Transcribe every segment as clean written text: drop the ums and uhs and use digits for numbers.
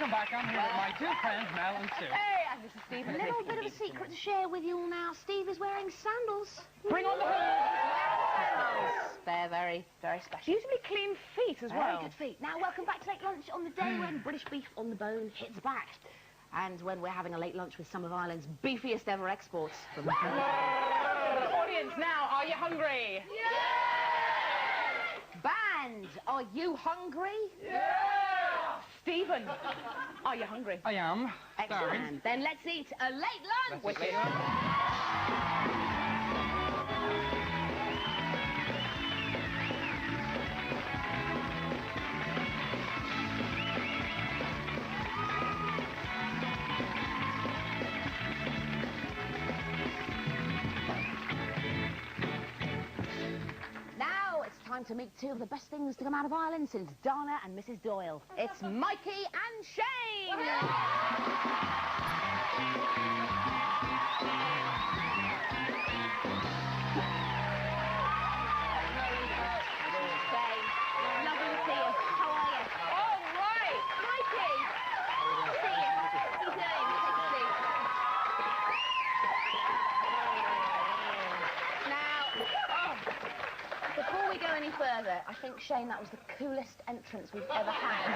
Welcome back. I'm here with my two friends, Mel and Sue. Hey, and this is Steve. A little bit of a secret to share with you all now. Steve is wearing sandals. Bring on the Sandals. They're very, very special. Beautifully clean feet as well. Very good feet. Now, welcome back to Late Lunch on the day when British beef on the bone hits back. And when we're having a late lunch with some of Ireland's beefiest ever exports. From Audience, now, are you hungry? Yeah! Band, are you hungry? Yeah! Stephen, are you hungry? I am. Excellent. Then let's eat a late lunch. Wicked. Time to meet two of the best things to come out of Ireland since Dana and Mrs. Doyle. It's Mikey and Shane! Shane, lovely to see you. How are you? All right! Mikey! Good to see you. What are you doing? Take a seat. Before we go any further, I think, Shane, that was the coolest entrance we've ever had.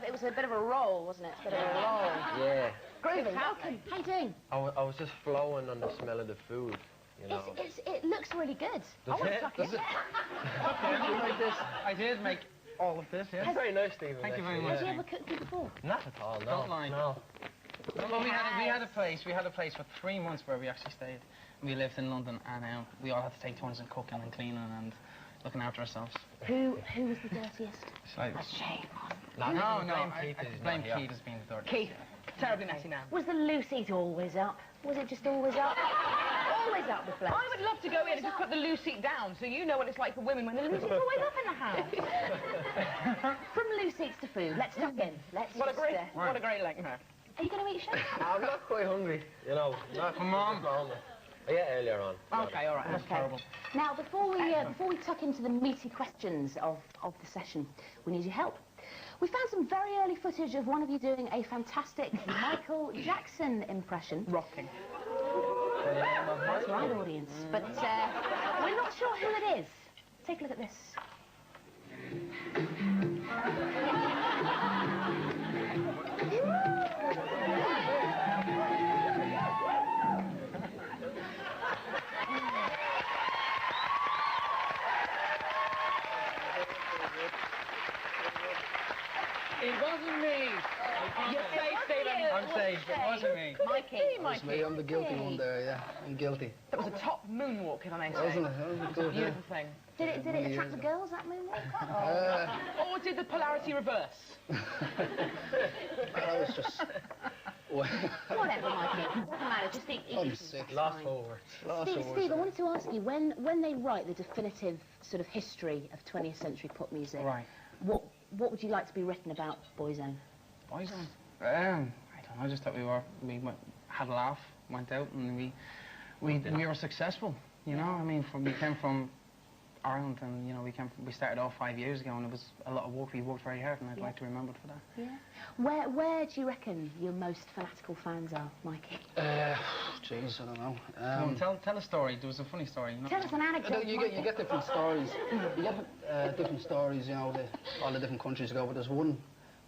It was a bit of a roll, wasn't it? A bit of a roll. Yeah. Groovy, welcome. How you doing? I was just flowing on the smell of the food, you know. It looks really good. I want to suck it. like this? I did make all of this, yes. That's very nice, Stephen. Thank you very much. Have you ever cooked it before? Not at all, no. Don't lie. No. Well, we had a place for 3 months where we actually stayed. We lived in London, and we all had to take turns in cooking and cleaning and looking after ourselves. Who was the dirtiest? That's Shame. No, I blame Keith as being the dirtiest. Keith, terribly messy now. Was the loose seat always up? Was it just always up? Always up the place. I would love to go in and just put the loose seat down so you know what it's like for women when the loose seat's always up in the house. From loose seats to food, let's tuck in. What a great link, man. Are you going to eat, Shane? I'm not quite hungry, you know. Come on. I ate earlier on. Okay, all right. That's terrible. Now, before we tuck into the meaty questions of the session, we need your help. We found some very early footage of one of you doing a fantastic Michael Jackson impression. Rocking. That's right, audience. But we're not sure who it is. Take a look at this. It wasn't me. You're safe, Stephen. I'm safe. It wasn't me. Mikey. It was me. I'm the guilty one there, yeah. I'm guilty. That was a top moonwalk, if I may say. Wasn't it? That was good, Beautiful thing. Did it attract the girls, that moonwalk? Or did the polarity reverse? That was just... Whatever, Mikey. Doesn't matter. Just eat. I'm sick. Lost over. Steve, I wanted to ask you, when they write the definitive sort of history of 20th century pop music, Right. What would you like to be written about Boyzone? Boyzone? I don't know. I just thought we had a laugh, went out, and we were successful. You know, I mean, we came from Ireland, and you know, we started off 5 years ago, and it was a lot of work. We worked very hard, and I'd like to be remembered for that. Yeah. Where do you reckon your most fanatical fans are, Mikey? Jeez, I don't know. Come on, tell a story. There was a funny story. You know? Tell us an anecdote. You get different stories. You get different stories, you know, all the different countries you go, but there's one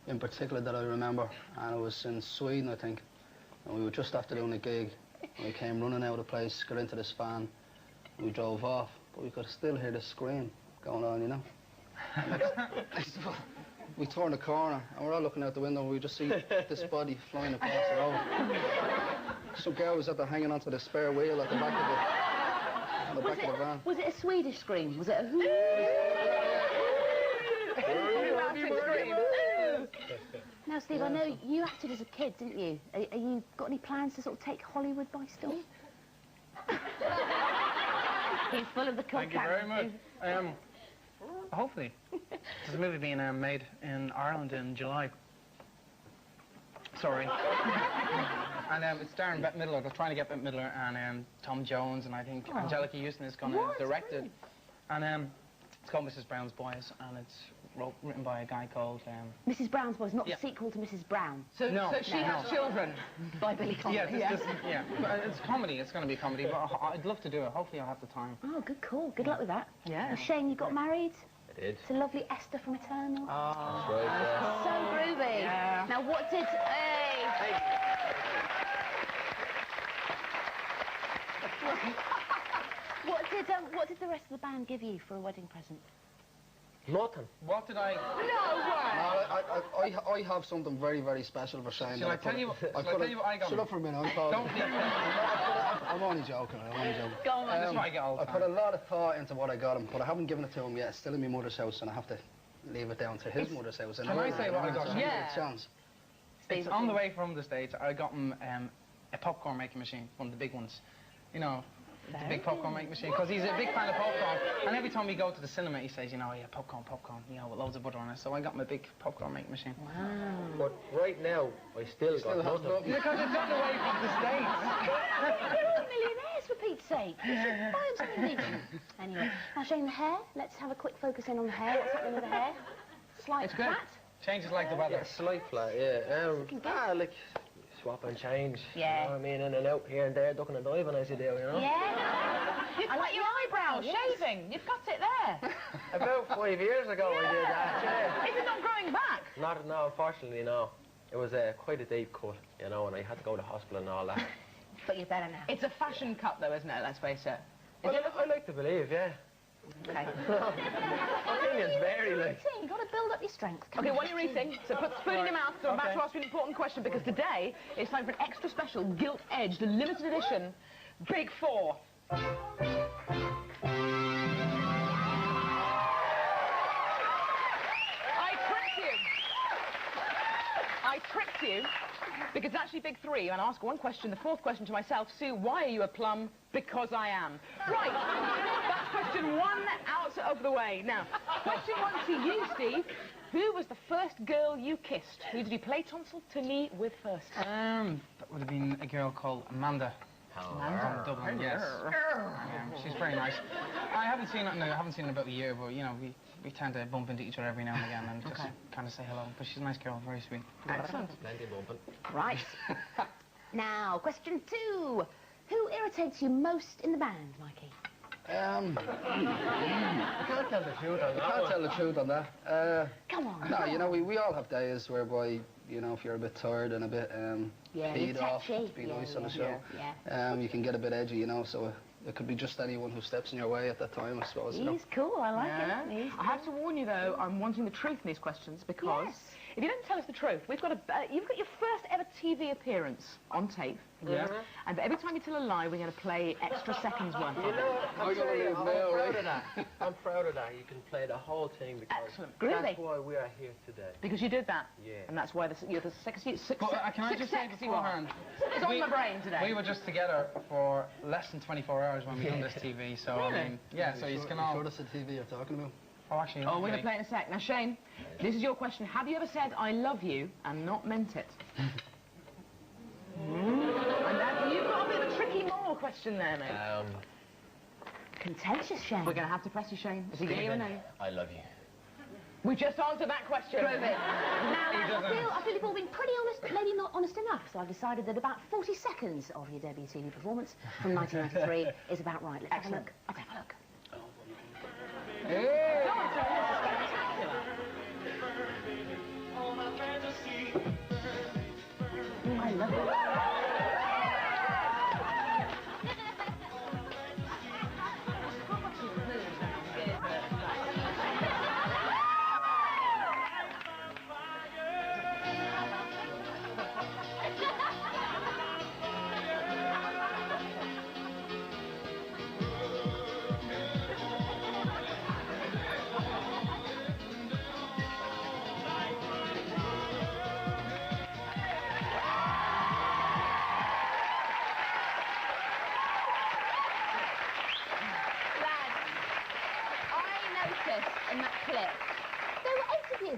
in particular that I remember, and it was in Sweden, I think. And we were just after doing a gig, and we came running out of the place, got into this van, and we drove off, but we could still hear the scream going on, you know. Next of all, we turned the corner, and we're all looking out the window, and we just see this body flying across the road. Some girl was hanging onto the spare wheel at the back of the van. Was it a Swedish scream? Was it a Now, Steve, I know you acted as a kid, didn't you? Are you got any plans to sort of take Hollywood by storm? He's full of the cock. Thank you very much. Hopefully. There's a movie being made in Ireland in July. Sorry. And it's starring Bette Midler. They're trying to get Bette Midler and Tom Jones, and I think Angelica Houston is going to direct it. And it's called Mrs. Brown's Boys, and it's written by a guy called... Mrs. Brown's Boys, not Yeah. the sequel to Mrs. Brown. So, No, so she has children. By Billy Connolly. Yeah, but it's comedy. It's going to be comedy, but I'd love to do it. Hopefully I'll have the time. Oh, good call. Good luck with that. Yeah. Well, Shane, you got married I did. to lovely Esther from Eternal. That's right, yeah. So groovy. Yeah. Now, what did... Hey! What did the rest of the band give you for a wedding present? Nothing. What did I... I have something very, very special for Shane. Shall I tell you what I got Shut him? up for a minute, I'm talking. Don't be... I'm only joking, Go on. That's what I get all the I time. put a lot of thought into what I got him, but I haven't given it to him yet. It's still in my mother's house, and I have to leave it down to his mother's house. Can I say what I got him? Yeah. Chance. It's on the way from the States. I got him a popcorn making machine, one of the big ones. You know, the big popcorn making machine, because he's a big fan of popcorn. And every time we go to the cinema, he says, you know, yeah, popcorn, you know, with loads of butter on it. So I got him a big popcorn making machine. Wow. But right now, I still got nothing. Because it's on the way from the States. They're all millionaires, for Pete's sake. You should buy them something. Anyway, now Shane, the hair. Let's have a quick focus in on the hair. What's happening with the hair? Slight It's good. flat. Changes like the weather. Yeah, slight flat, yeah. Like, swap and change. Yeah. You know what I mean? In and out, here and there, ducking and diving as you do, you know? Yeah. You've got your eyebrows shaving. You've got it there. About 5 years ago I did that, yeah. Is it not growing back? No, unfortunately, no. It was quite a deep cut, you know, and I had to go to hospital and all that. But you're better now. It's a fashion cut, though, isn't it? Let's face it. Well, I like to believe, yeah. Okay. Opinions vary, like. You've got to build up your strength. Come Okay, on. what are you eating? So put the spoon in your mouth, because I'm about to ask you an important question, because today it's time for an extra special, gilt-edged, limited edition, Big Four. I tricked you, because it's actually Big Three, and I ask one question, the fourth question to myself, Sue, why are you a plum? Because I am. Right, that's question one out of the way. Now, question one to you, Steve. Who was the first girl you kissed? Who did you play tonsiltony with first? That would have been a girl called Amanda. From Dublin, yes. She's very nice. I haven't seen her in about a year, but you know, we tend to bump into each other every now and again and just kind of say hello. But she's a nice girl, very sweet. Excellent. Plenty bumping. Right. Now, question two. Who irritates you most in the band, Mikey? I can't tell the truth on that. I can't tell the truth on that. Come on. No, you know, we all have days whereby, you know, if you're a bit tired and a bit peed off, to be nice on the show, you can get a bit edgy, you know, so it could be just anyone who steps in your way at that time, I suppose. You know? He's cool, I like it. I have to warn you, though, I'm wanting the truth in these questions, because if you don't tell us the truth, you've got your first ever TV appearance on tape. Yeah. And every time you tell a lie, we're going to play extra seconds worth of it. I'm proud of that. I'm proud of that. You can play the whole thing because Excellent. that's why we are here today. Because you did that. Yeah. And that's why you're the sexy... But can I just say beforehand, It's on my brain today. we were just together for less than 24 hours when we done this TV, so I mean, yeah, so you can all... Sure that's the TV you're talking about? Oh, actually, Oh, we're going to play it in a sec. Now, Shane, this is your question. Have you ever said, I love you, and not meant it? And then you've got a bit of a tricky moral question there, mate. Contentious, Shane. We're going to have to press you, Shane. Is it yay or no? I love you. We just answered that question. Now, I feel you've all been pretty honest, maybe not honest enough, so I've decided that about 40 seconds of your debut TV performance from 1993 is about right. Let's have a look. Let's have a look. Hey. Go on, sir. This is spectacular. I love it. In that clip, there were 8 of you,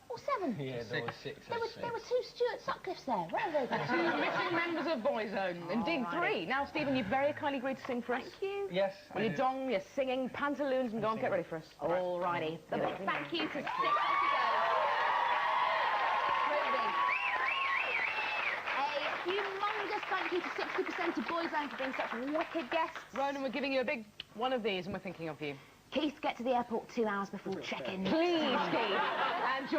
or 7. 7? Yeah, there was 6. There were 2 Stuart Sutcliffes there. Where are they going? 2 missing members of Boyzone. Indeed, 3. Now, Stephen, you've very kindly agreed to sing for us. Thank you. Yes. With your dong, your singing, pantaloons, and go on, get ready for us. Alrighty. The big thank you to 6. Off you go. A humongous thank you to 60% of Boyzone for being such wicked guests. Ronan, we're giving you a big one of these, and we're thinking of you. Keith, get to the airport 2 hours before check-in. Please, Keith. And join